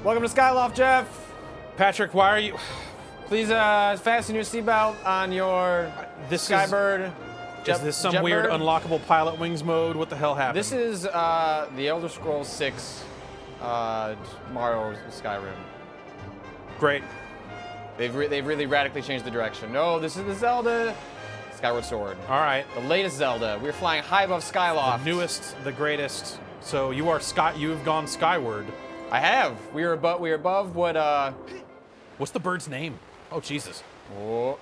Welcome to Skyloft, Jeff. Patrick, why are you? Please fasten your seatbelt on your Skyward. Is this some weird unlockable pilot wings mode? What the hell happened? This is the Elder Scrolls 6 Mario Skyrim. Great. They've really radically changed the direction. No, this is the Zelda Skyward Sword. All right. The latest Zelda. We're flying high above Skyloft. The newest, the greatest. So you are you've gone skyward. I have. We are above what What's the bird's name? Oh Jesus. Oh,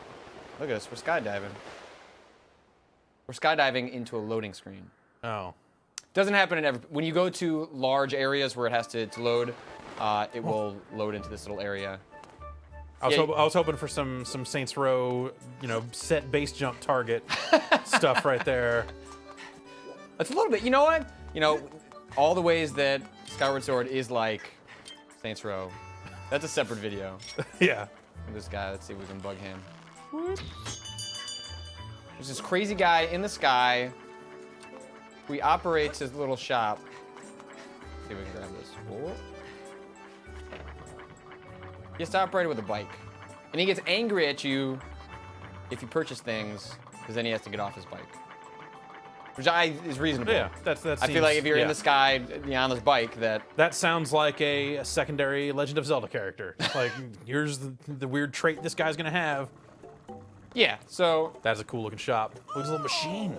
look at us. We're skydiving. We're skydiving into a loading screen. Oh. Doesn't happen in when you go to large areas where it has to load, it will load into this little area. I was hoping for some Saints Row, set base jump target stuff right there. It's a little bit. You know what? All the ways that Skyward Sword is like Saints Row. That's a separate video. Yeah. This guy. Let's see if we can bug him. There's this crazy guy in the sky. He operates his little shop. Let's see if we can grab this. Whoa. He has to operate it with a bike. And he gets angry at you if you purchase things, because then he has to get off his bike. Which is reasonable. Yeah, I feel like if you're in the sky on this bike, that sounds like a secondary Legend of Zelda character. Like, here's the weird trait this guy's gonna have. Yeah, so that's a cool looking shop. Look at this little machine.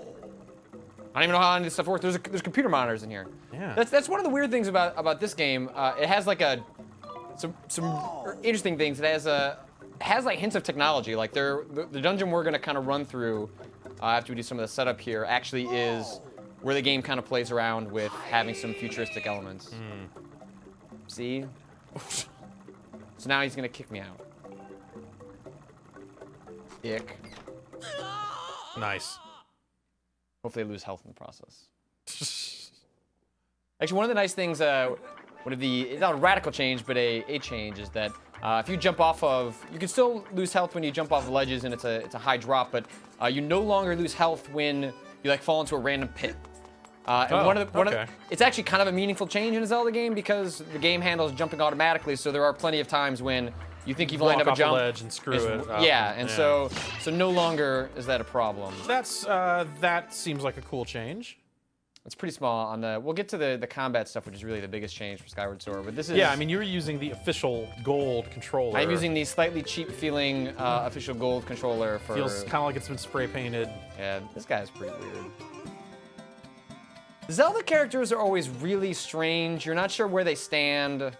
I don't even know how any of this stuff works. There's computer monitors in here. Yeah. That's one of the weird things about this game. It has like some interesting things. It has like hints of technology. Like the dungeon we're gonna kind of run through after we do some of the setup here actually is where the game kind of plays around with having some futuristic elements. See? So now he's gonna kick me out. Ick. Nice. Hopefully I lose health in the process. Actually, one of the nice things, it's not a radical change, but a change is that if you jump off of, you can still lose health when you jump off the ledges and it's a high drop, but you no longer lose health when you fall into a random pit. It's actually kind of a meaningful change in a Zelda game because the game handles jumping automatically, so there are plenty of times when you think you've lined up a jump. Walk off the ledge and screw it. Yeah, and so no longer is that a problem. That seems like a cool change. It's pretty small on the. We'll get to the combat stuff, which is really the biggest change for Skyward Sword. But this is. Yeah, I mean you're using the official gold controller. I'm using the slightly cheap-feeling official gold controller for. Feels kind of like it's been spray painted. Yeah, this guy's pretty weird. Zelda characters are always really strange. You're not sure where they stand.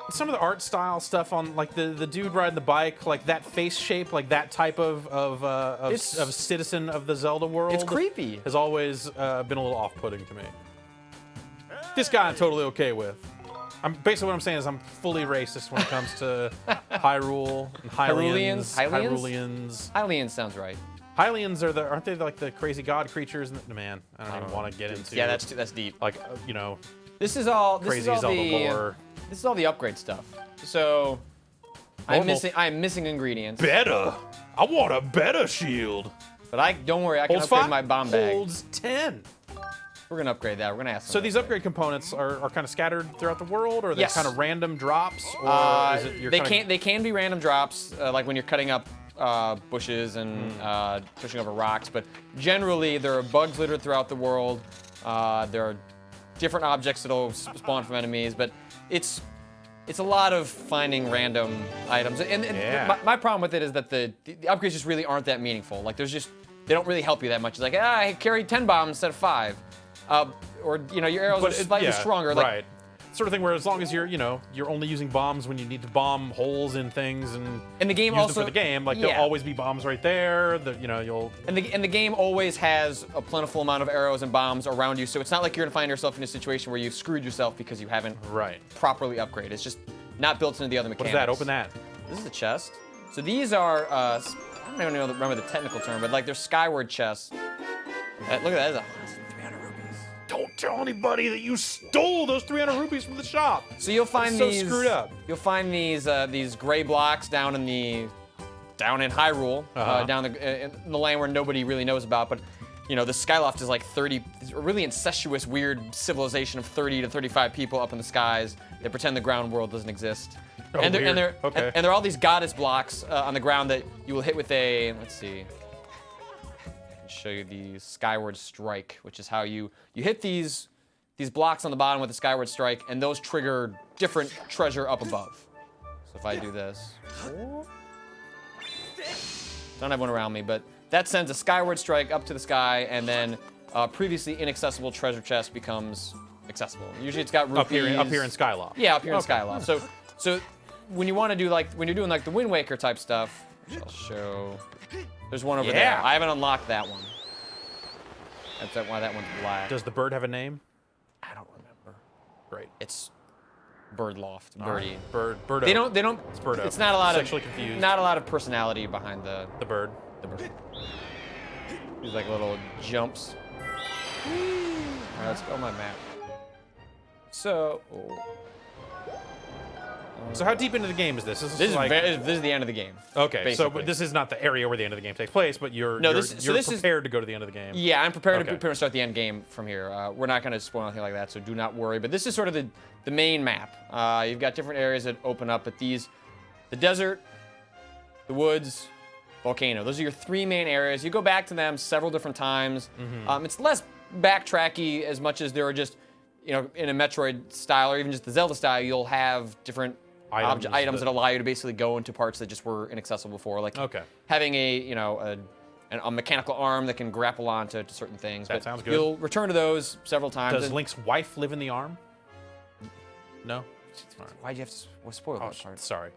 Some of the art style stuff on like the dude riding the bike, like that face shape, like that type of citizen of the Zelda world. It's creepy. Has always been a little off-putting to me. This guy I'm totally okay with. Basically what I'm saying is I'm fully racist when it comes to Hyrule and Hylians. Hylians? Hylians sounds right. Hylians aren't they like the crazy god creatures? Man, I don't even want to get into. Yeah, that's deep. Like This is all crazy Zelda lore. This is all the upgrade stuff. So I'm missing ingredients. Better. I want a better shield. But don't worry, I can upgrade my bomb bag. Holds 10. We're gonna upgrade that. We're gonna ask. So these upgrade components are kind of scattered throughout the world, or are they kind of random drops, or is it they can be random drops, like when you're cutting up bushes and pushing over rocks. But generally, there are bugs littered throughout the world. There are different objects that'll spawn from enemies, but it's a lot of finding random items. And my problem with it is that the upgrades just really aren't that meaningful. Like they don't really help you that much. It's like, I carried 10 bombs instead of 5. Or your arrows are slightly stronger. Right. Sort of thing where as long as you're only using bombs when you need to bomb holes in things and the game use also them for the game, like there'll always be bombs right there. You'll and the game always has a plentiful amount of arrows and bombs around you, so it's not like you're gonna find yourself in a situation where you've screwed yourself because you haven't properly upgraded. It's just not built into the other mechanics. What is that? Open that. This is a chest. So these are I don't even remember the technical term, but like they're Skyward chests. Look at that. That's 300 rupees. Don't tell anybody that you stole those 300 rupees from the shop. So you'll find these. So screwed up. You'll find these gray blocks down in Hyrule, down in the land where nobody really knows about. But you know, the Skyloft is like 30, a really incestuous, weird civilization of 30 to 35 people up in the skies. They pretend the ground world doesn't exist. Oh, and, weird. there are all these goddess blocks on the ground that you will hit with a, let's see, I can show you the Skyward Strike, which is how you hit these blocks on the bottom with the Skyward Strike, and those trigger different treasure up above. So if I do this, don't have one around me, but that sends a Skyward Strike up to the sky, and then previously inaccessible treasure chest becomes accessible. Usually it's got rupees. Up here in Skyloft. Yeah, up here in Skyloft. So when you want to do like, when you're doing like the Wind Waker type stuff, which I'll show, there's one over there. I haven't unlocked that one. That's why that one's black. Does the bird have a name? I don't remember. Great. It's Birdloft, Birdie. Birdo. They don't. It's Birdo. It's not a lot Sexually confused. of. Not a lot of personality behind the bird. The bird. These like little jumps. All right, let's go on my map. So. So how deep into the game is this? This is the end of the game. Okay, basically. but this is not the area where the end of the game takes place, but you're prepared to go to the end of the game. Yeah, I'm prepared to pretty much start the end game from here. We're not going to spoil anything like that, so do not worry. But this is sort of the main map. You've got different areas that open up, but the desert, the woods, volcano. Those are your three main areas. You go back to them several different times. It's less backtracky as much as there are just, you know, in a Metroid style or even just the Zelda style, you'll have different items that allow you to basically go into parts that just were inaccessible before, like having a mechanical arm that can grapple onto certain things. That sounds good. You'll return to those several times. Does Link's wife live in the arm? No. Why'd you have to spoil that part? Sorry.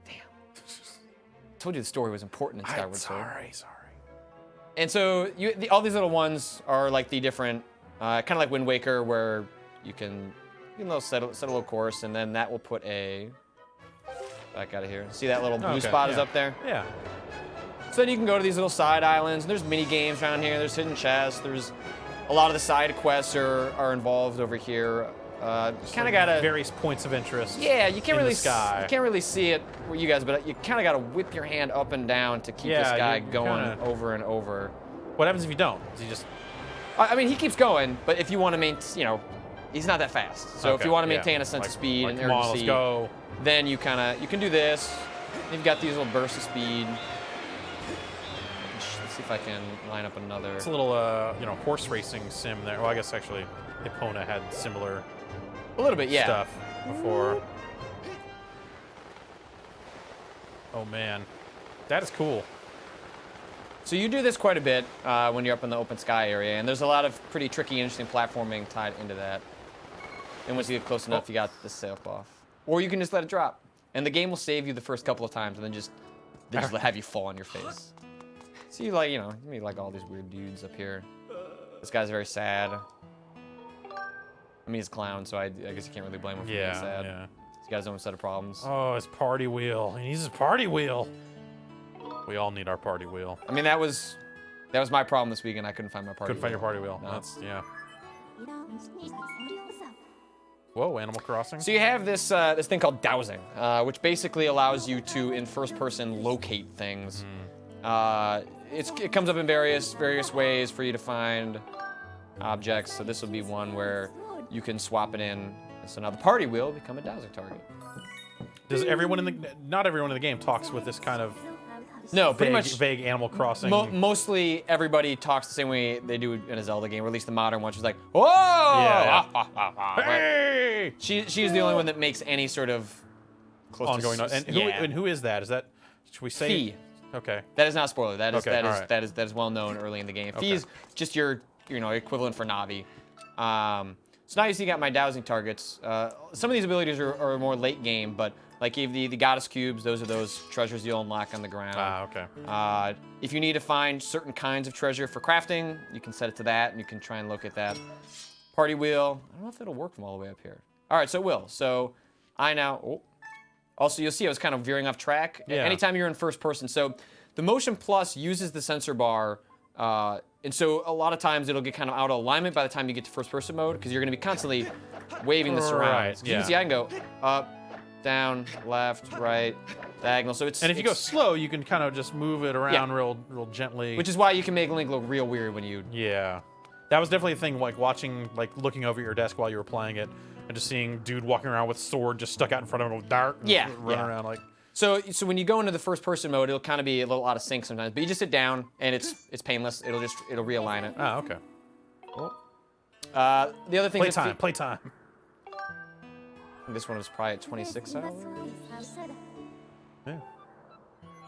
Damn. I told you the story was important in Skyward Sword. Sorry. And so all these little ones are like the different, kind of like Wind Waker, where you can set a little course, and then that will put a back out of here. See that little blue spot is up there? Yeah. So then you can go to these little side islands. And there's mini games around here. There's hidden chests. There's a lot of the side quests are involved over here. Kind of gotta various points of interest. Yeah, you can't really sky. You can't really see it with you guys, but you kind of gotta whip your hand up and down to keep this guy going over and over. What happens if you don't? Does he just? I mean, he keeps going, but if you want to maintain, he's not that fast. So if you want to maintain a sense of speed and urgency, let's go. Then you can do this. You've got these little bursts of speed. Let's see if I can line up another. It's a little, horse racing sim there. Well, I guess actually, Epona had similar. A little bit, yeah. Stuff before. Oh man, that is cool. So you do this quite a bit when you're up in the open sky area, and there's a lot of pretty tricky, interesting platforming tied into that. And once you get close enough, you got the sail off. Or you can just let it drop. And the game will save you the first couple of times and then just have you fall on your face. So you meet like all these weird dudes up here. This guy's very sad. I mean, he's a clown, so I guess you can't really blame him for being sad. Yeah. He's got his own set of problems. Oh, his party wheel. He needs his party wheel. We all need our party wheel. I mean, that was my problem this weekend. I couldn't find my party wheel. Couldn't find your party wheel. No. Whoa, Animal Crossing. So you have this this thing called Dowsing, which basically allows you to, in first person, locate things. It comes up in various ways for you to find objects. So this will be one where you can swap it in. So now the party wheel will become a dowsing target. Does not everyone in the game talks with this kind of pretty much vague Animal Crossing? Mostly everybody talks the same way they do in a Zelda game, or at least the modern one. She's like, whoa! Yeah. Hey! She's the only one that makes any sort of close ongoing. And who is that? Is that, should we say? Fee. Okay. That is not a spoiler. That is right. that is well known early in the game. Fee is just your equivalent for Navi. So now you see, you got my dowsing targets. Some of these abilities are more late game, but like the goddess cubes, those are those treasures you'll unlock on the ground. Okay. If you need to find certain kinds of treasure for crafting, you can set it to that, and you can try and locate that. Party wheel. I don't know if it'll work from all the way up here. All right, so it will. So I now. Also, you'll see I was kind of veering off track. Yeah. Anytime you're in first person. So the Motion Plus uses the sensor bar. And so a lot of times it'll get kind of out of alignment by the time you get to first person mode, because you're going to be constantly waving this around. Right, You can see I can go up, down, left, right. diagonal. So it's And if you go slow, you can kind of just move it around real gently. which is why you can make Link look real weird when you. Yeah, that was definitely a thing. Like watching, like looking over your desk while you were playing it, and just seeing dude walking around with sword just stuck out in front of him with dart. Running around like. So when you go into the first person mode, it'll kind of be a little out of sync sometimes. But you just sit down and it's painless. It'll realign it. Oh, okay. The other thing. Playtime. This one was probably at 26 hours. Yeah.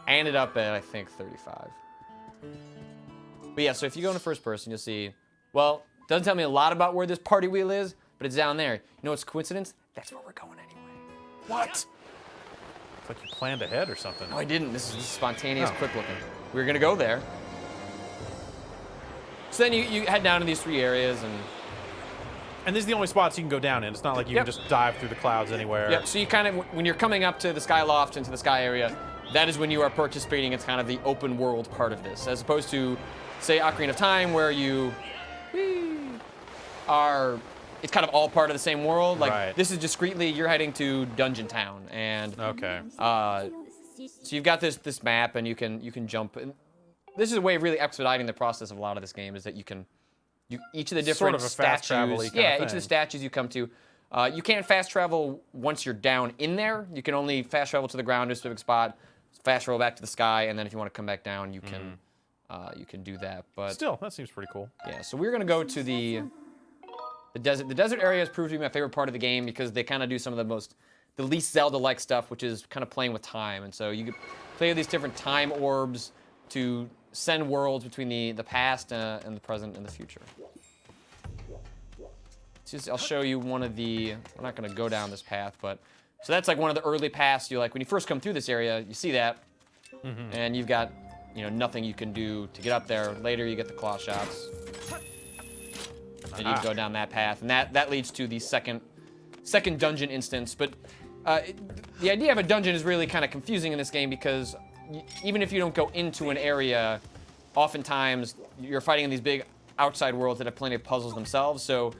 I ended up at I think 35. But yeah, so if you go into first person, you'll see. Well, it doesn't tell me a lot about where this party wheel is, but it's down there. You know what's coincidence? That's where we're going anyway. What? It's like you planned ahead or something. No, I didn't. This is spontaneous, quick looking. We were gonna go there. So then you head down to these 3 areas And these are the only spots you can go down in. It's not like you can just dive through the clouds anywhere. Yep. So you kind of, when you're coming up to the Skyloft into the sky area, that is when you are participating in kind of the open world part of this, as opposed to, say, Ocarina of Time, where you are. It's kind of all part of the same world. Like this is discreetly, you're heading to Dungeon Town, and so you've got this map, and you can jump. And this is a way of really expediting the process of a lot of this game, is that you can. Each of the different sort of a fast statues, each of the statues you come to, you can't fast travel once you're down in there. You can only fast travel to the ground to a specific spot, fast travel back to the sky, and then if you want to come back down, you can do that. But still, that seems pretty cool. Yeah, so we're gonna go to the desert. The desert area has proved to be my favorite part of the game because they kind of do some of the least Zelda-like stuff, which is kind of playing with time. And so you could play with these different time orbs to send worlds between the past and the present and the future. I'll show you one of the. We're not going to go down this path, but so that's like one of the early paths. You like when you first come through this area, you see that, and you've got nothing you can do to get up there. Later, you get the claw shots, and you go down that path, and that leads to the second dungeon instance. But the idea of a dungeon is really kind of confusing in this game because even if you don't go into an area, oftentimes you're fighting in these big outside worlds that have plenty of puzzles themselves. So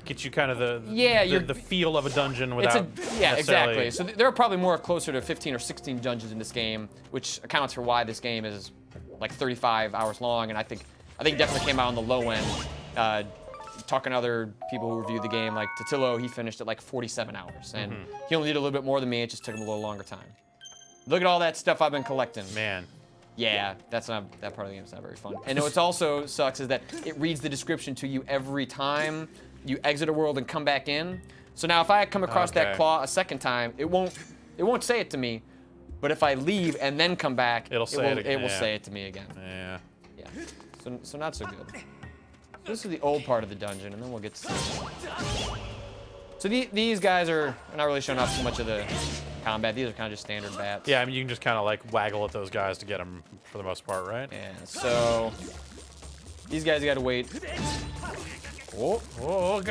get you kind of the feel of a dungeon without exactly. So there are probably closer to 15 or 16 dungeons in this game, which accounts for why this game is like 35 hours long. And I think definitely came out on the low end. Talking to other people who reviewed the game, like Totillo, he finished at like 47 hours, and he only did a little bit more than me. It just took him a little longer time. Look at all that stuff I've been collecting. Man. Yeah, that part of the game's not very fun. And what also sucks is that it reads the description to you every time you exit a world and come back in. So now if I come across that claw a second time, it won't say it to me. But if I leave and then come back, it will say it to me again. Yeah. Yeah. So not so good. This is the old part of the dungeon, and then we'll get to this. So these guys are not really showing off too much of the combat. These are kind of just standard bats. Yeah, I mean, you can just kind of like waggle at those guys to get them for the most part, right? Yeah, so these guys got to wait. Oh.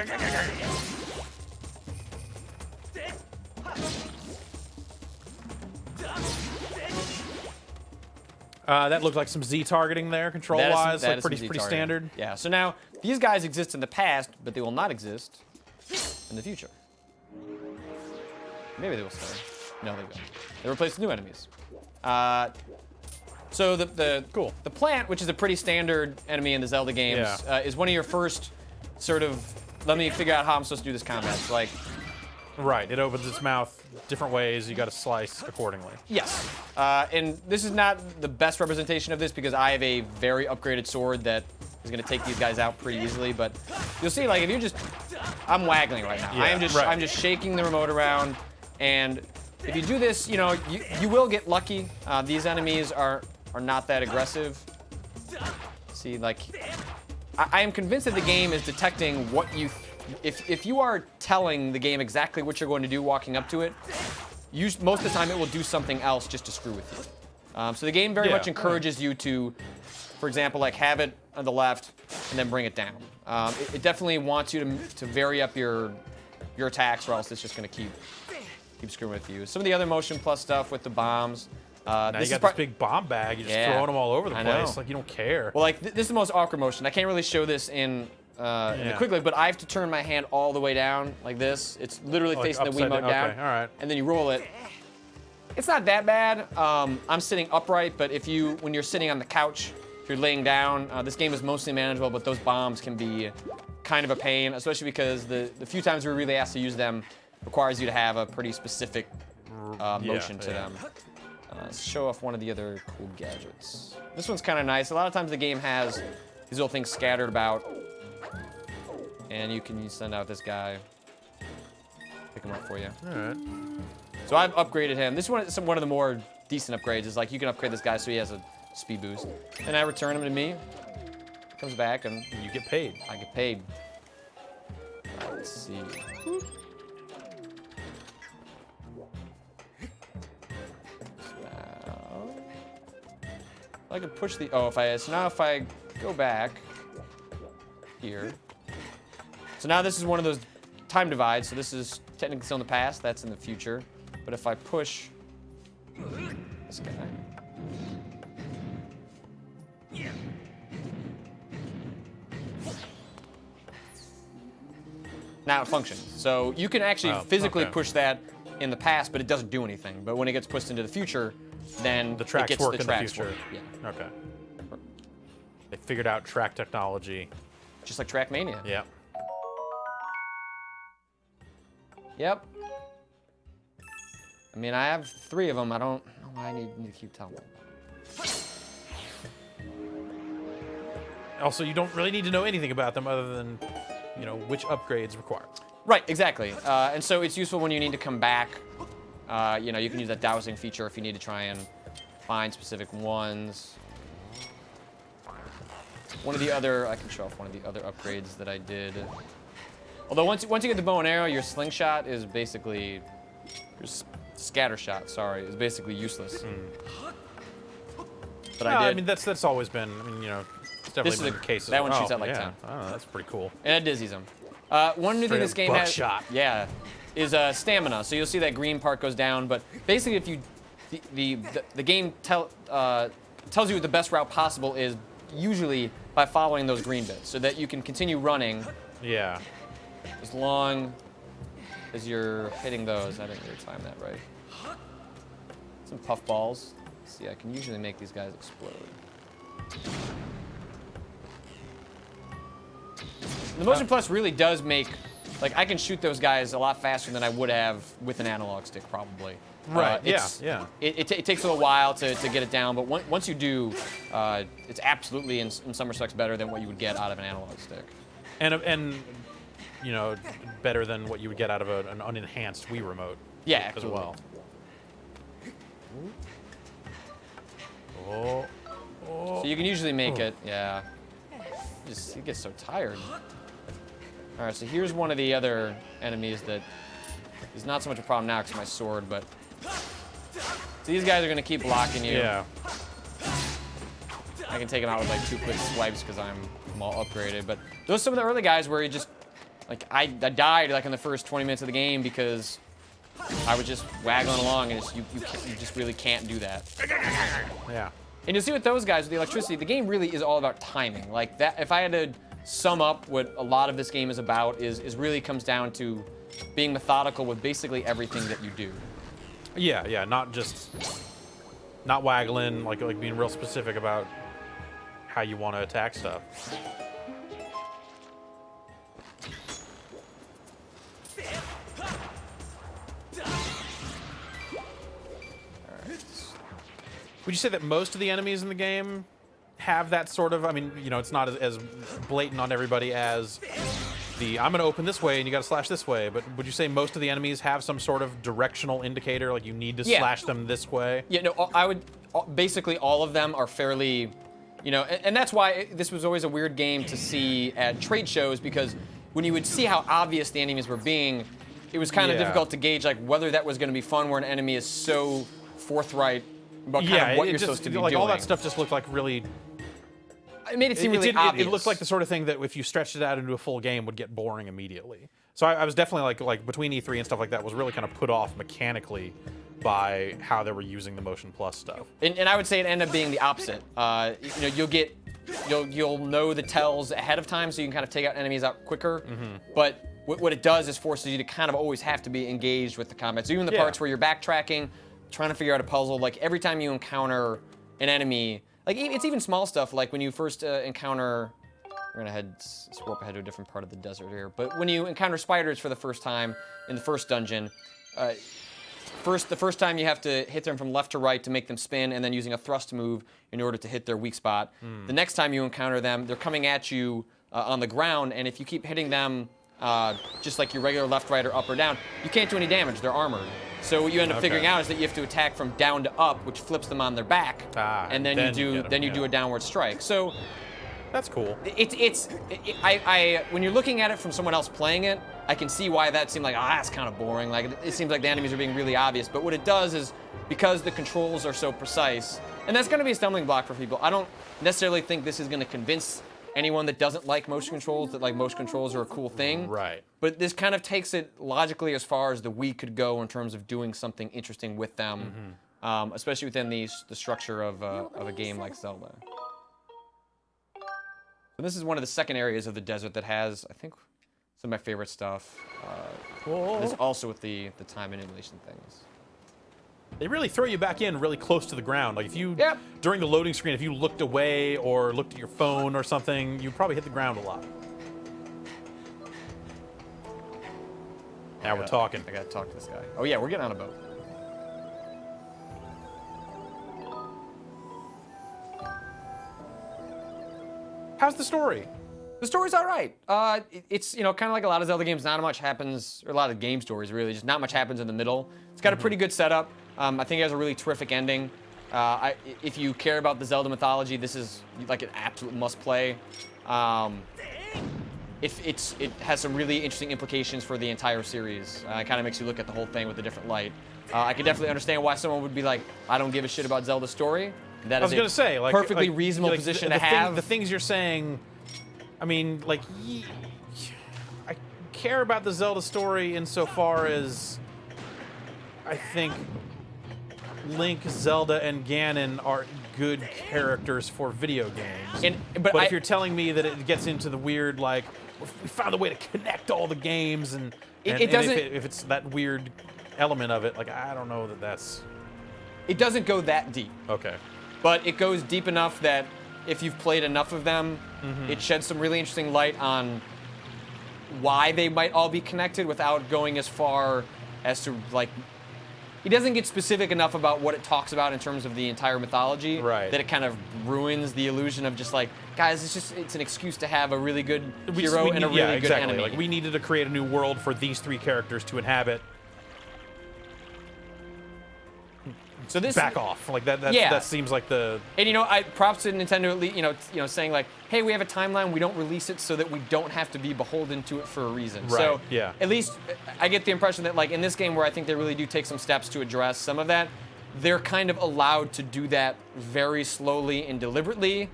That looked like some Z targeting there, control-wise, like pretty standard. Yeah. So now these guys exist in the past, but they will not exist in the future. Maybe they will stay. No, they won't. They replace new enemies. So the plant, which is a pretty standard enemy in the Zelda games, is one of your first sort of. Let me figure out how I'm supposed to do this combat. It's like. Right, it opens its mouth different ways. You got to slice accordingly. Yes, and this is not the best representation of this because I have a very upgraded sword that is going to take these guys out pretty easily. But you'll see, like if you I'm waggling right now. Yeah, I'm just shaking the remote around, and if you do this, you will get lucky. These enemies are not that aggressive. See, like I am convinced that the game is detecting what you. If you are telling the game exactly what you're going to do walking up to it, most of the time it will do something else just to screw with you. So the game very much encourages you to, for example, like have it on the left and then bring it down. It definitely wants you to vary up your attacks, or else it's just going to keep screwing with you. Some of the other Motion Plus stuff with the bombs. Now you got this big bomb bag. You're just throwing them all over the place. Like you don't care. Well, like this is the most awkward motion. I can't really show this in the quick look, but I have to turn my hand all the way down like this. It's literally facing the Wiimote down. All right. And then you roll it. It's not that bad. I'm sitting upright, but when you're sitting on the couch, if you're laying down, this game is mostly manageable, but those bombs can be kind of a pain, especially because the few times we're really asked to use them requires you to have a pretty specific motion to them. Let's show off one of the other cool gadgets. This one's kind of nice. A lot of times the game has these little things scattered about, and you can send out this guy, pick him up for you. All right. So I've upgraded him. This one is one of the more decent upgrades. Is like you can upgrade this guy so he has a speed boost, and I return him to me. Comes back and You get paid. I get paid. All right, let's see. I could push the. So now if I go back here. So now this is one of those time divides. So this is technically still in the past. That's in the future. But if I push this guy. Now it functions. So you can actually physically push that in the past, but it doesn't do anything. But when it gets pushed into the future, then The tracks it gets work the in the tracks future. work. Yeah. Okay. They figured out track technology. Just like Trackmania. Yeah. Yep. I mean, I have 3 of them. I don't know why I need to keep telling them. Also, you don't really need to know anything about them other than, which upgrades require. Right, exactly. And so it's useful when you need to come back. You can use that dowsing feature if you need to try and find specific ones. I can show off one of the other upgrades that I did. Although once you get the bow and arrow, your slingshot is basically, your scatter shot, sorry, is basically useless. But I mean, that's always been, it's definitely been cases. That one shoots out like 10. Oh, that's pretty cool. And it dizzies them. One new thing this game has, buckshot. is stamina. So you'll see that green part goes down, but basically if you, the game tells you what the best route possible is usually by following those green bits, so that you can continue running. Yeah. As long as you're hitting those. I didn't really time that right. Some puff balls. See, I can usually make these guys explode. The Motion Plus really does make, I can shoot those guys a lot faster than I would have with an analog stick, probably. Right, yeah. It takes a little while to get it down, but once you do, it's absolutely, in some respects, better than what you would get out of an analog stick. And better than what you would get out of an unenhanced Wii remote. Yeah, as well. Oh. So you can usually make it, yeah. It gets so tired. All right, so here's one of the other enemies that is not so much a problem now because of my sword, but so these guys are gonna keep blocking you. Yeah. I can take them out with 2 quick swipes because I'm all upgraded. But those are some of the early guys where you just, I died in the first 20 minutes of the game because I was just waggling along, and you just really can't do that. Yeah. And you'll see with those guys with the electricity, the game really is all about timing. If I had to sum up what a lot of this game is about, is really comes down to being methodical with basically everything that you do. Yeah, not waggling, like being real specific about how you want to attack stuff. Would you say that most of the enemies in the game have that sort of, it's not as blatant on everybody as I'm going to open this way and you got to slash this way, but would you say most of the enemies have some sort of directional indicator, like you need to slash them this way? Yeah, no, I would, basically all of them are fairly, and that's why this was always a weird game to see at trade shows, because when you would see how obvious the enemies were being, it was kind of difficult to gauge whether that was going to be fun where an enemy is so forthright about kind of what you're supposed to be doing. All that stuff just looked like really... It made it seem really obvious. It looked like the sort of thing that if you stretched it out into a full game would get boring immediately. So I was definitely like between E3 and stuff like that was really kind of put off mechanically by how they were using the Motion Plus stuff. And I would say it ended up being the opposite. You'll know the tells ahead of time, so you can kind of take out enemies out quicker. Mm-hmm. But what it does is forces you to kind of always have to be engaged with the combat. So even the parts where you're backtracking, trying to figure out a puzzle. Like every time you encounter an enemy, like it's even small stuff. Like when you first encounter, we're gonna warp ahead to a different part of the desert here. But when you encounter spiders for the first time in the first dungeon, the first time you have to hit them from left to right to make them spin, and then using a thrust move in order to hit their weak spot. The next time you encounter them, they're coming at you on the ground, and if you keep hitting them just like your regular left, right, or up or down, you can't do any damage. They're armored. So what you end up figuring out is that you have to attack from down to up, which flips them on their back, and then you do a downward strike. So that's cool. When you're looking at it from someone else playing it, I can see why that seemed like, that's kind of boring. Like it seems like the enemies are being really obvious. But what it does is, because the controls are so precise, and that's going to be a stumbling block for people. I don't necessarily think this is going to convince anyone that doesn't like motion controls that like motion controls are a cool thing. Right. But this kind of takes it logically as far as the Wii could go in terms of doing something interesting with them, especially within the structure of a game like Zelda. So this is one of the second areas of the desert that has, I think, some of my favorite stuff. This also with the time manipulation things. They really throw you back in really close to the ground. Like if you, during the loading screen, if you looked away or looked at your phone or something, you'd probably hit the ground a lot. Now we're talking. I gotta talk to this guy. Oh yeah, we're getting on a boat. How's the story? The story's all right. It's kind of like a lot of Zelda games. Not much happens, or a lot of game stories really. Just not much happens in the middle. It's got a pretty good setup. I think it has a really terrific ending. If you care about the Zelda mythology, this is like an absolute must-play. It has some really interesting implications for the entire series. It kind of makes you look at the whole thing with a different light. I can definitely understand why someone would be like, I don't give a shit about Zelda's story. That is a perfectly reasonable position to have. The things you're saying, I mean, like, I care about the Zelda story insofar as I think Link, Zelda, and Ganon are good characters for video games. But if you're telling me that it gets into the weird, like, we found a way to connect all the games, and if it's that weird element of it, like, I don't know that that's... It doesn't go that deep. Okay. But it goes deep enough that if you've played enough of them, it sheds some really interesting light on why they might all be connected without going as far as to, like... It doesn't get specific enough about what it talks about in terms of the entire mythology that it kind of ruins the illusion of just like, guys, it's an excuse to have a really good hero and a really good enemy. Like, we needed to create a new world for these three characters to inhabit. So this back off, like that seems like the... And I props to Nintendo at least, saying like, hey, we have a timeline, we don't release it so that we don't have to be beholden to it for a reason. Right. So yeah. At least I get the impression that like in this game where I think they really do take some steps to address some of that, they're kind of allowed to do that very slowly and deliberately.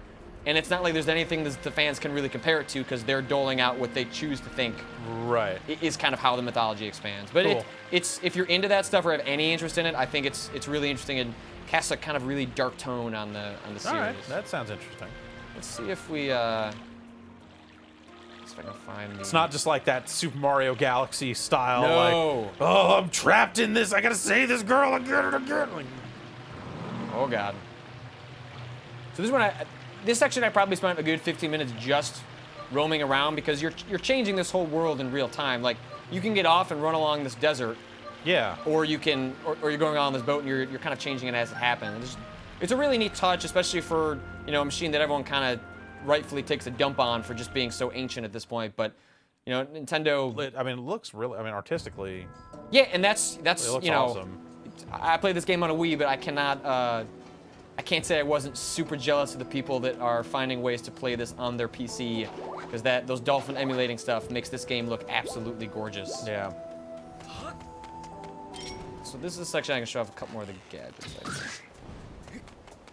And it's not like there's anything that the fans can really compare it to because they're doling out what they choose to think is kind of how the mythology expands. But cool. It's if you're into that stuff or have any interest in it, I think it's really interesting and casts a kind of really dark tone on the series. All right, that sounds interesting. Let's see if we see if I can find. It's not just like that Super Mario Galaxy style. No. Like, oh, I'm trapped in this. I gotta save this girl again and again. Like, oh God. So this one This section I probably spent a good 15 minutes just roaming around because you're changing this whole world in real time. Like you can get off and run along this desert. Yeah. Or you can, or you're going on this boat and you're kind of changing it as it happens. It's a really neat touch, especially for a machine that everyone kind of rightfully takes a dump on for just being so ancient at this point. But Nintendo. I mean, it looks really. I mean, artistically. Yeah, and that's it looks awesome. I played this game on a Wii, but I cannot. I can't say I wasn't super jealous of the people that are finding ways to play this on their PC, because those Dolphin emulating stuff makes this game look absolutely gorgeous. Yeah. So this is a section I can show off a couple more of the gadgets.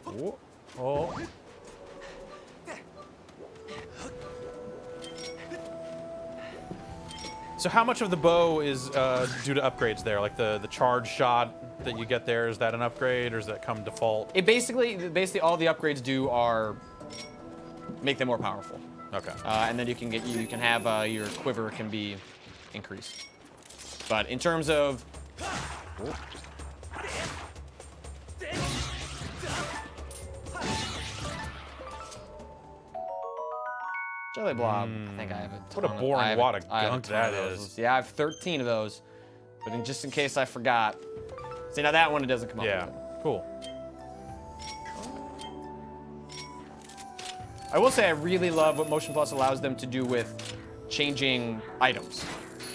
Oh. Oh. So how much of the bow is due to upgrades there? Like the charge shot that you get there, is that an upgrade or does that come default? It basically all the upgrades do are make them more powerful. Okay. And then you can have your quiver can be increased. But in terms of Chili Blob. I think I have a ton What a boring wad of I have a gunk ton that of those. is. Yeah, I have 13 of those. But just in case I forgot. See, now that one, it doesn't come up Yeah, with it. cool. I will say I really love what Motion Plus allows them to do with changing items.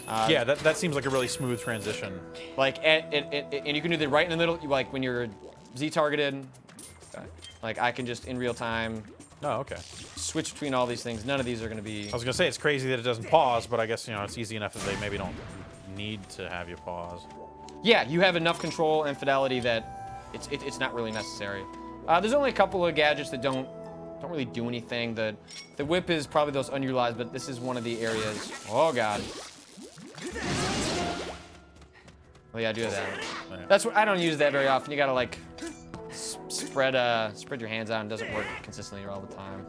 Yeah, that seems like a really smooth transition. Like, and you can do that right in the middle, like when you're Z-targeted. Like, I can just, in real time, Oh, okay. switch between all these things. None of these are going to be... I was gonna say it's crazy that it doesn't pause, but I guess, you know, it's easy enough that they maybe don't need to have you pause. Yeah, you have enough control and fidelity that it's not really necessary. There's only a couple of gadgets that don't really do anything. The whip is probably those unutilized, but this is one of the areas. Oh god. Oh yeah, I do that. Yeah. That's what I don't use that very often. You gotta like spread your hands out, and it doesn't work consistently all the time.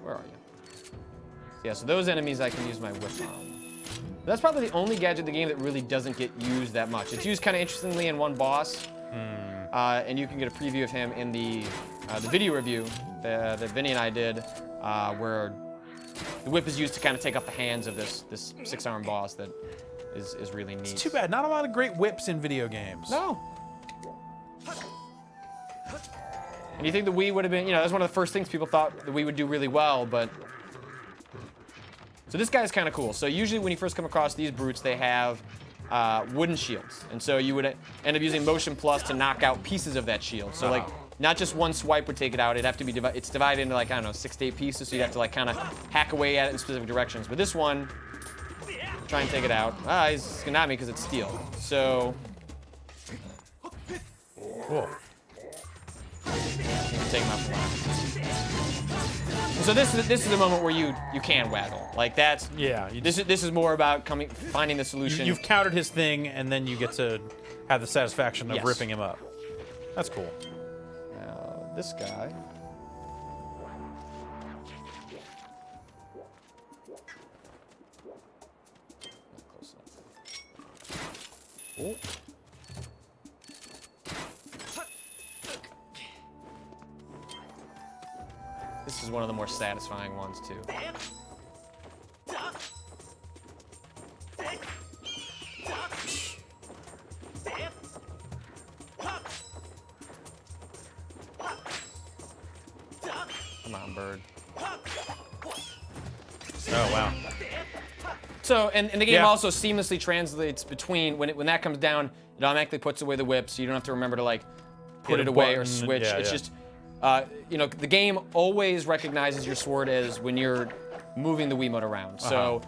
Where are you? Yeah, so those enemies I can use my whip on. That's probably the only gadget in the game that really doesn't get used that much. It's used kind of interestingly in one boss, and you can get a preview of him in the video review that Vinny and I did, where the whip is used to kind of take off the hands of this 6-arm boss that is really neat. It's too bad. Not a lot of great whips in video games. No. And you think the Wii would have been, you know, that's one of the first things people thought the Wii would do really well, but... So this guy's kind of cool. So usually when you first come across these brutes, they have wooden shields. And so you would end up using Motion Plus to knock out pieces of that shield. So like, not just one swipe would take it out. It'd have to be, it's divided into like, I don't know, 6 to 8 pieces. So you'd have to like kind of hack away at it in specific directions. But this one, try and take it out. He's gonna at me because it's steel. So... Cool. Take him out for one. So this is the moment where you can waggle. Like that's This is more about finding the solution. You've countered his thing, and then you get to have the satisfaction of ripping him up. That's cool. Now this guy. Close enough. Oh. This is one of the more satisfying ones, too. Come on, bird. Oh, wow. So, and the game also seamlessly translates between, when that comes down, it automatically puts away the whip, so you don't have to remember to, like, put it away or switch. It's just... you know, the game always recognizes your sword as when you're moving the Wiimote around. So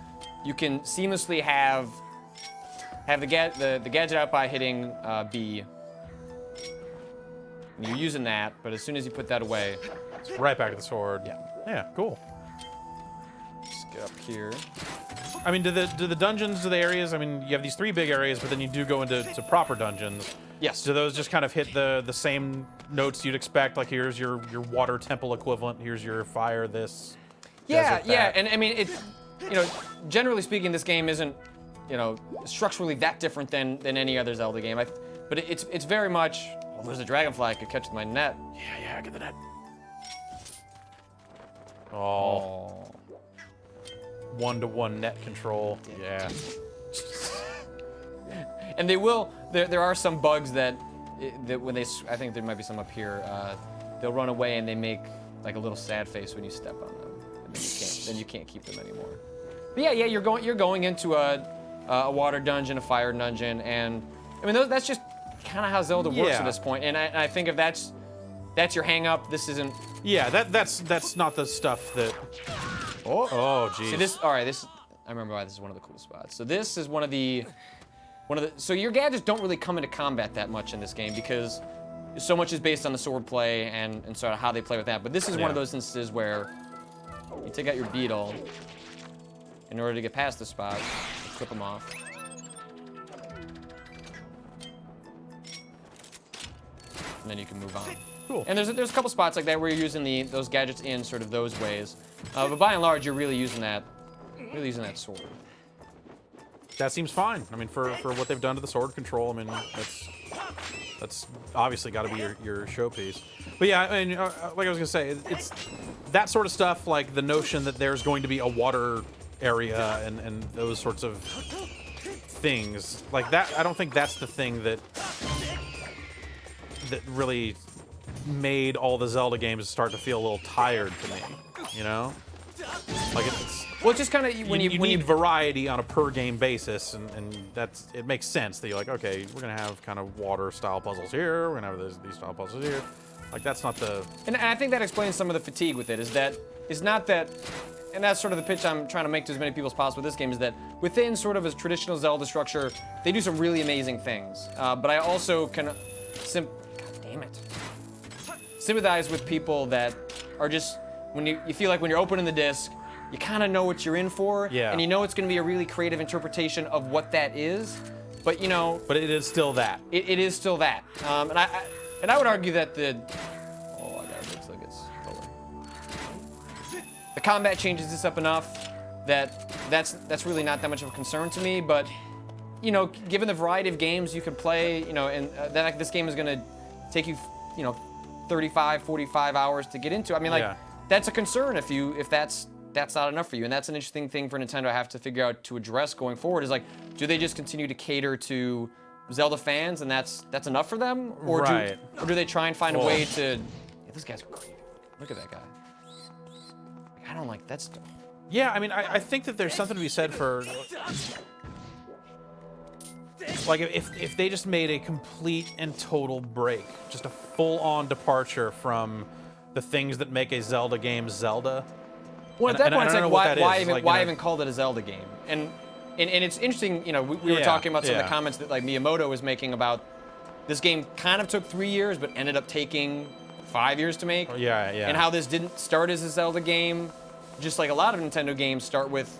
you can seamlessly have the gadget out by hitting B. And you're using that, but as soon as you put that away, it's right back to the sword. Yeah. Yeah, cool. Just get up here. I mean, do the dungeons, do the areas, I mean, you have these 3 big areas, but then you do go into proper dungeons. Yes. Do those just kind of hit the same notes you'd expect? Like, here's your water temple equivalent, here's your fire, this. Yeah, desert, yeah, that. and I mean, you know, generally speaking, this game isn't, you know, structurally that different than any other Zelda game. But it's very much, oh, there's a dragonfly I could catch with my net. Yeah, get the net. Oh. 1-to-1 net control. Yeah. And they will. There are some bugs that when they. I think there might be some up here. They'll run away and they make like a little sad face when you step on them, and then you can't keep them anymore. But yeah, you're going into a water dungeon, a fire dungeon, and I mean that's just kind of how Zelda works at this point. And I think if that's your hang-up, this isn't. Yeah, that's not the stuff that. Oh, geez. See this. All right, this. I remember why this is one of the cool spots. So this is one of the. So your gadgets don't really come into combat that much in this game because so much is based on the sword play and sort of how they play with that. But this is one of those instances where you take out your beetle in order to get past the spot, clip them off. And then you can move on. Cool. And there's a couple spots like that where you're using those gadgets in sort of those ways. But by and large, you're really using that sword. That seems fine. I mean, for what they've done to the sword control, I mean, that's obviously got to be your showpiece. But yeah, I mean, like I was gonna say, it's that sort of stuff, like the notion that there's going to be a water area and those sorts of things like that. I don't think that's the thing that really made all the Zelda games start to feel a little tired to me. You know, like it's. Well, it's just kind of when you need variety on a per game basis, and it makes sense that you're like, okay, we're gonna have kind of water style puzzles here, we're gonna have these style puzzles here. Like that's not the. And I think that explains some of the fatigue with it. Is not that, and that's sort of the pitch I'm trying to make to as many people as possible with this game, is that within sort of a traditional Zelda structure, they do some really amazing things. But I also can, God damn it, sympathize with people that are just when you feel like when you're opening the disc. You kind of know what you're in for, and you know it's going to be a really creative interpretation of what that is, but you know. But it is still that. It is still that, and I would argue that I gotta make so it gets lower. The combat changes this up enough that that's really not that much of a concern to me. But you know, given the variety of games you can play, you know, and that this game is going to take you, you know, 35, 45 hours to get into. I mean, like that's a concern if that's not enough for you. And that's an interesting thing for Nintendo to have to figure out to address going forward is like, do they just continue to cater to Zelda fans and that's enough for them? Or, do they try and find a way to, those guys are creepy. Look at that guy. I don't like that stuff. Yeah, I mean, I think that there's something to be said for, like, if they just made a complete and total break, just a full-on departure from the things that make a Zelda game Zelda. Well, at that point, it's like, why even call it a Zelda game? And it's interesting, you know, we were talking about some of the comments that like Miyamoto was making about this game kind of took 3 years, but ended up taking 5 years to make. And how this didn't start as a Zelda game, just like a lot of Nintendo games start with,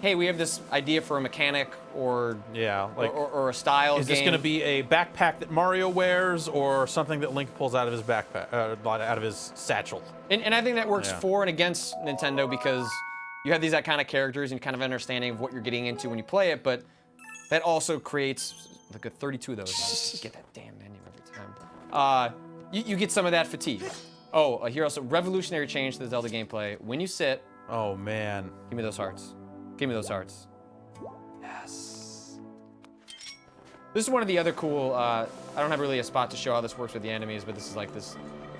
hey, we have this idea for a mechanic or or a style game. Is this going to be a backpack that Mario wears or something that Link pulls out of his backpack, out of his satchel? And I think that works for and against Nintendo because you have these iconic characters and kind of understanding of what you're getting into when you play it, but that also creates like a 32 of those. I get that damn menu every time. You get some of that fatigue. Oh, here also revolutionary change to the Zelda gameplay. When you sit. Oh man. Give me those hearts. Give me those hearts. Yes. This is one of the other cool, I don't have really a spot to show how this works with the enemies, but this is like this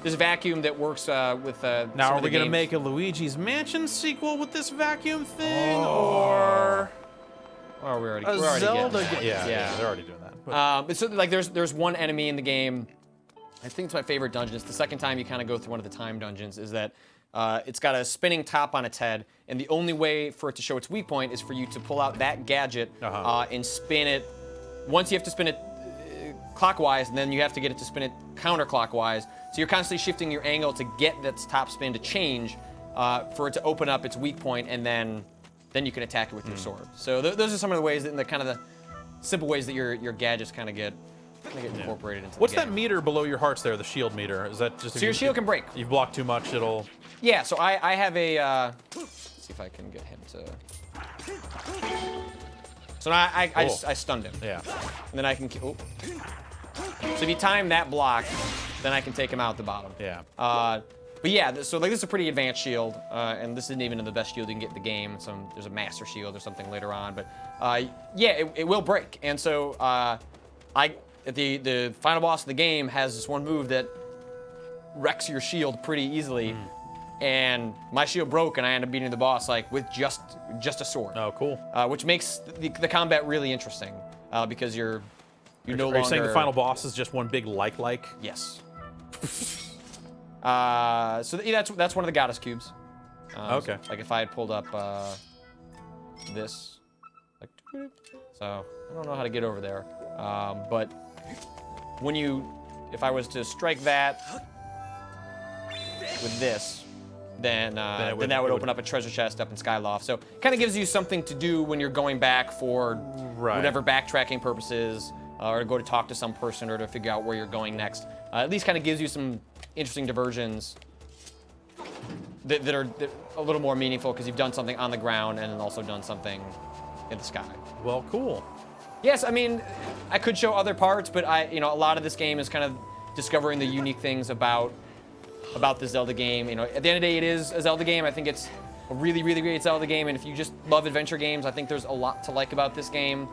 vacuum that works with now are we going to make a Luigi's Mansion sequel with this vacuum thing? Or we're already Zelda getting yeah, they're already doing that. But so like there's one enemy in the game, I think it's my favorite dungeon. It's the second time you kind of go through one of the time dungeons, is that it's got a spinning top on its head, and the only way for it to show its weak point is for you to pull out that gadget and spin it. Once you have to spin it clockwise, and then you have to get it to spin it counterclockwise. So you're constantly shifting your angle to get that top spin to change for it to open up its weak point, and then you can attack it with your sword. So those are some of the ways, the kind of the simple ways that your gadgets kind of get incorporated into What's the game. that meter below your hearts there, the shield meter? Is that just... So your shield can break. You've blocked too much, it'll... Yeah, so I have a... let's see if I can get him to... So now I stunned him. Yeah. And then I can... Oh. So if you time that block, then I can take him out the bottom. Yeah. But yeah, so like this is a pretty advanced shield, and this isn't even the best shield you can get in the game. There's a master shield or something later on, but yeah, it will break. And so the final boss of the game has this one move that wrecks your shield pretty easily, and my shield broke, and I ended up beating the boss like with just a sword. Oh, cool. Which makes the combat really interesting because you're no longer. Are you saying the final boss is just one big like? Yes. So that's one of the goddess cubes. Okay. So, like if I had pulled up this, like, so I don't know how to get over there, but if I was to strike that with this, then that would open up a treasure chest up in Skyloft. So kind of gives you something to do when you're going back for whatever backtracking purposes, or to go to talk to some person, or to figure out where you're going next. At least kind of gives you some interesting diversions that are a little more meaningful because you've done something on the ground and then also done something in the sky. Well, cool. Yes, I mean, I could show other parts, but a lot of this game is kind of discovering the unique things about the Zelda game. At the end of the day, it is a Zelda game. I think it's a really, really great Zelda game, and if you just love adventure games, I think there's a lot to like about this game.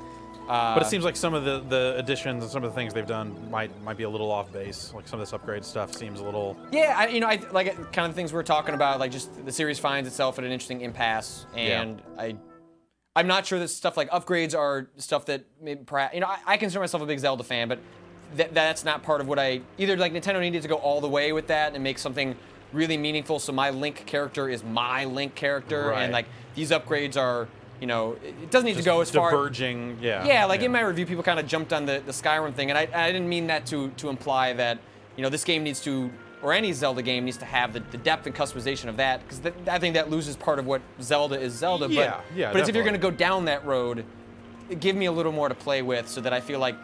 But it seems like some of the additions and some of the things they've done might be a little off base. Like some of this upgrade stuff seems a little. Yeah, I like kind of the things we're talking about. Like just the series finds itself at an interesting impasse, and I'm not sure that stuff like upgrades are stuff that maybe perhaps, I consider myself a big Zelda fan, but that's not part of what either like Nintendo needed to go all the way with that and make something really meaningful. So my Link character is my Link character, Right. and like these upgrades are. It doesn't need to go as far. Diverging, yeah. Yeah, like in my review, people kind of jumped on the Skyrim thing, and I didn't mean that to imply that this game needs to, or any Zelda game needs to have the depth and customization of that, because I think that loses part of what Zelda is Zelda. Yeah, but if you're going to definitely. go down that road, give me a little more to play with, so that I feel like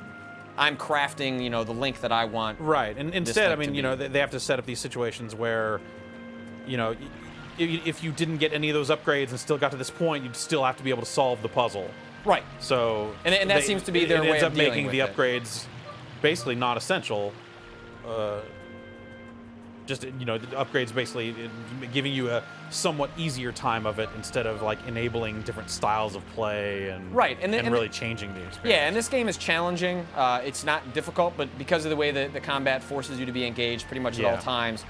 I'm crafting the Link that I want. Right, and instead, I Link mean, to be. they have to set up these situations where, if you didn't get any of those upgrades and still got to this point, you'd still have to be able to solve the puzzle. Right. So And that seems to be their it way ends of up dealing making with the it. upgrades basically not essential. Just the upgrades basically giving you a somewhat easier time of it instead of like enabling different styles of play and Right, and really changing the experience. Yeah, and this game is challenging. It's not difficult, but because of the way that the combat forces you to be engaged pretty much at all times,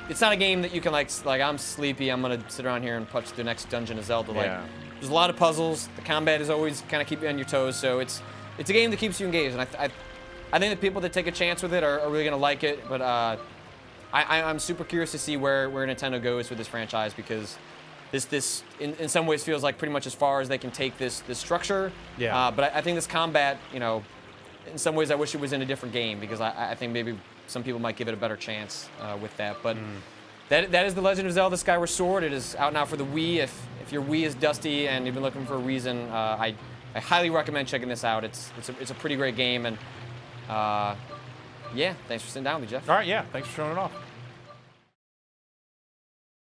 it's not a game that you can like I'm sleepy, I'm gonna sit around here and punch the next dungeon of Zelda. Like, there's a lot of puzzles. The combat is always kind of keep you on your toes, so it's a game that keeps you engaged. And I think the people that take a chance with it are really gonna like it. But I'm super curious to see where Nintendo goes with this franchise, because this in some ways feels like pretty much as far as they can take this structure. Yeah. But I think this combat, in some ways I wish it was in a different game, because I think maybe some people might give it a better chance with that. But that is The Legend of Zelda: Skyward Sword. It is out now for the Wii. If your Wii is dusty and you've been looking for a reason, I highly recommend checking this out. It's a pretty great game, and yeah, thanks for sitting down with me, Jeff. All right, yeah. Thanks for showing it off.